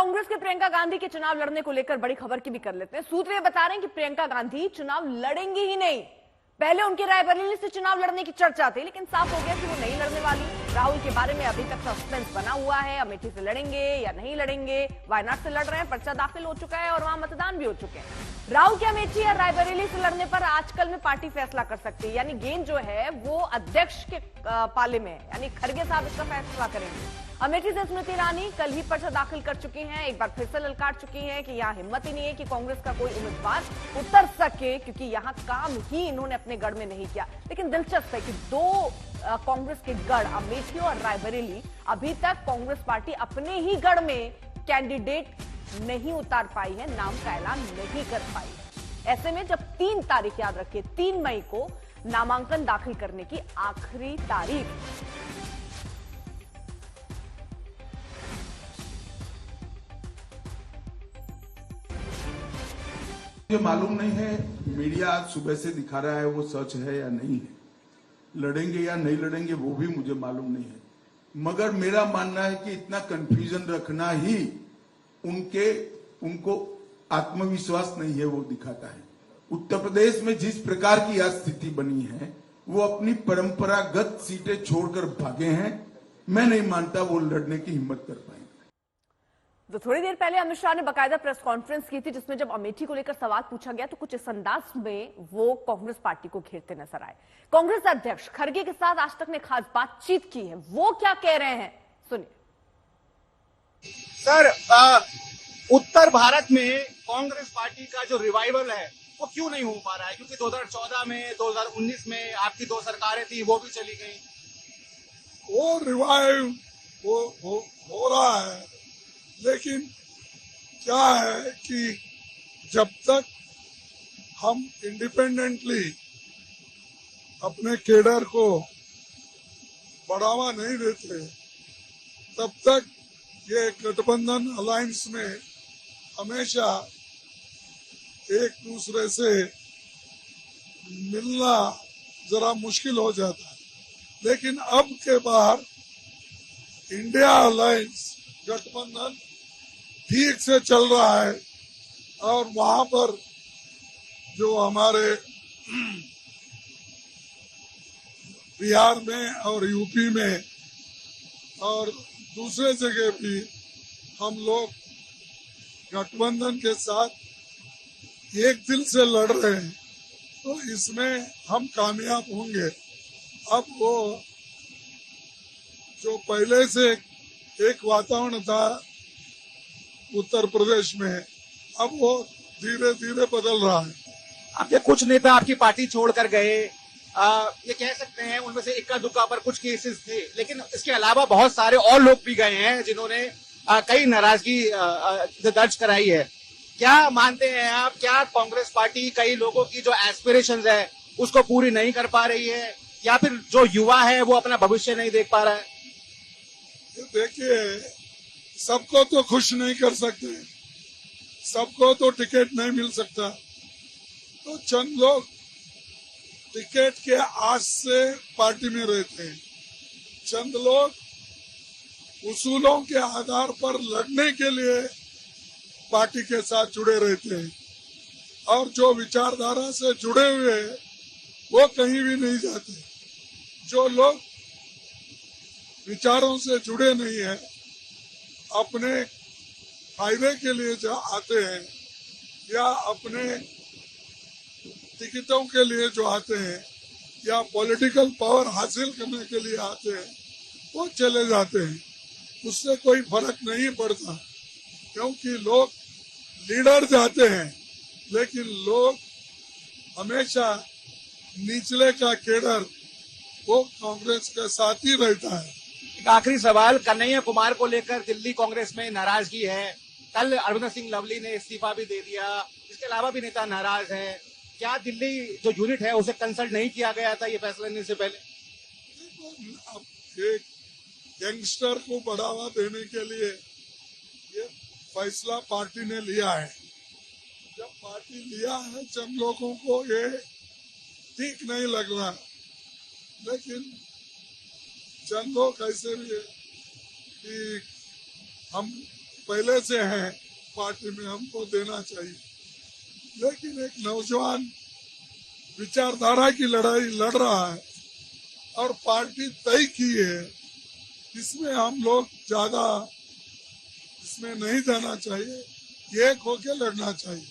कांग्रेस के प्रियंका गांधी के चुनाव लड़ने को लेकर बड़ी खबर की भी कर लेते हैं। सूत्र ये बता रहे हैं कि प्रियंका गांधी चुनाव लड़ेंगी ही नहीं। पहले उनके रायबरेली से चुनाव लड़ने की चर्चा थी, लेकिन साफ हो गया कि वो नहीं लड़ने वाली। राहुल के बारे में अभी तक सस्पेंस बना हुआ है। अमेठी से लड़ेंगे या नहीं लड़ेंगे, वायनाड से लड़ रहे हैं, पर्चा दाखिल हो चुका है और वहां मतदान भी हो चुके हैं। राहुल के अमेठी या रायबरेली से लड़ने पर आजकल में पार्टी फैसला कर सकती है, यानी गेंद जो है वो अध्यक्ष के पाले में है, यानी खड़गे साहब इसका फैसला करेंगे। अमेठी से स्मृति ईरानी कल ही पर्चा दाखिल कर चुकी हैं, एक बार फिर से ललकार चुकी हैं कि यहाँ हिम्मत ही नहीं है कि कांग्रेस का कोई उम्मीदवार उतर सके, क्योंकि यहाँ काम ही इन्होंने अपने गढ़ में नहीं किया। लेकिन दिलचस्प है कि दो कांग्रेस के गढ़ अमेठी और रायबरेली, अभी तक कांग्रेस पार्टी अपने ही गढ़ में कैंडिडेट नहीं उतार पाई है, नाम का ऐलान नहीं कर पाई। ऐसे में जब 3 तारीख, याद रखिए 3 मई को नामांकन दाखिल करने की आखिरी तारीख। मुझे मालूम नहीं है, मीडिया आज सुबह से दिखा रहा है वो सच है या नहीं है, लड़ेंगे या नहीं लड़ेंगे वो भी मुझे मालूम नहीं है। मगर मेरा मानना है कि इतना कंफ्यूजन रखना ही उनको आत्मविश्वास नहीं है वो दिखाता है। उत्तर प्रदेश में जिस प्रकार की आज स्थिति बनी है, वो अपनी परंपरागत सीटें छोड़कर भागे हैं। मैं नहीं मानता वो लड़ने की हिम्मत कर पाएंगे। तो थोड़ी देर पहले अमित शाह ने बाकायदा प्रेस कॉन्फ्रेंस की थी, जिसमें जब अमेठी को लेकर सवाल पूछा गया तो कुछ इस अंदाज में वो कांग्रेस पार्टी को घेरते नजर आए। कांग्रेस अध्यक्ष खड़गे के साथ आज तक ने खास बातचीत की है, वो क्या कह रहे हैं सुनिए। सर, उत्तर भारत में कांग्रेस पार्टी का जो रिवाइवल है वो क्यों नहीं हो पा रहा है? क्योंकि 2014 में, 2019 में आपकी 2 सरकारें थी, वो भी चली गई। वो रिवाइव हो रहा है, लेकिन क्या है कि जब तक हम इंडिपेंडेंटली अपने केडर को बढ़ावा नहीं देते, तब तक ये गठबंधन अलायंस में हमेशा एक दूसरे से मिलना जरा मुश्किल हो जाता है। लेकिन अब के बाहर इंडिया अलायंस गठबंधन ठीक से चल रहा है और वहां पर जो हमारे बिहार में और यूपी में और दूसरे जगह भी हम लोग गठबंधन के साथ एक दिल से लड़ रहे हैं, तो इसमें हम कामयाब होंगे। अब वो जो पहले से एक वातावरण था उत्तर प्रदेश में, अब वो धीरे धीरे बदल रहा है। आपके कुछ नेता आपकी पार्टी छोड़कर गए, ये कह सकते हैं उनमें से इक्का दुक्का पर कुछ केसेस थे, लेकिन इसके अलावा बहुत सारे और लोग भी गए हैं जिन्होंने कई नाराजगी दर्ज कराई है। क्या मानते हैं आप, क्या कांग्रेस पार्टी कई लोगों की जो एस्पिरेशंस है उसको पूरी नहीं कर पा रही है, या फिर जो युवा है वो अपना भविष्य नहीं देख पा रहा है? देखिए, सबको तो खुश नहीं कर सकते, सबको तो टिकट नहीं मिल सकता, तो चंद लोग टिकट के आस से पार्टी में रहते हैं, चंद लोग उसूलों के आधार पर लड़ने के लिए पार्टी के साथ जुड़े रहते हैं, और जो विचारधारा से जुड़े हुए हैं वो कहीं भी नहीं जाते। जो लोग विचारों से जुड़े नहीं है, अपने फायदे के लिए जो आते हैं या अपने टिकटों के लिए जो आते हैं या पॉलिटिकल पावर हासिल करने के लिए आते हैं, वो चले जाते हैं। उससे कोई फर्क नहीं पड़ता, क्योंकि लोग लीडर जाते हैं, लेकिन लोग हमेशा निचले का केडर वो कांग्रेस के साथ ही रहता है। एक आखिरी सवाल, कन्हैया कुमार को लेकर दिल्ली कांग्रेस में नाराजगी है। कल अरविंदर सिंह लवली ने इस्तीफा भी दे दिया, इसके अलावा भी नेता नाराज हैं। क्या दिल्ली जो यूनिट है उसे कंसल्ट नहीं किया गया था ये फैसला लेने से पहले? अब एक यंगस्टर को बढ़ावा देने के लिए ये फैसला पार्टी ने लिया है। जब पार्टी लिया है, चंद लोगों को ये ठीक नहीं लग रहा, लेकिन चंद लोग ऐसे भी है कि हम पहले से है पार्टी में, हमको देना चाहिए। लेकिन एक नौजवान विचारधारा की लड़ाई लड़ रहा है और पार्टी तय की है, इसमें हम लोग ज्यादा इसमें नहीं जाना चाहिए, एक होके लड़ना चाहिए।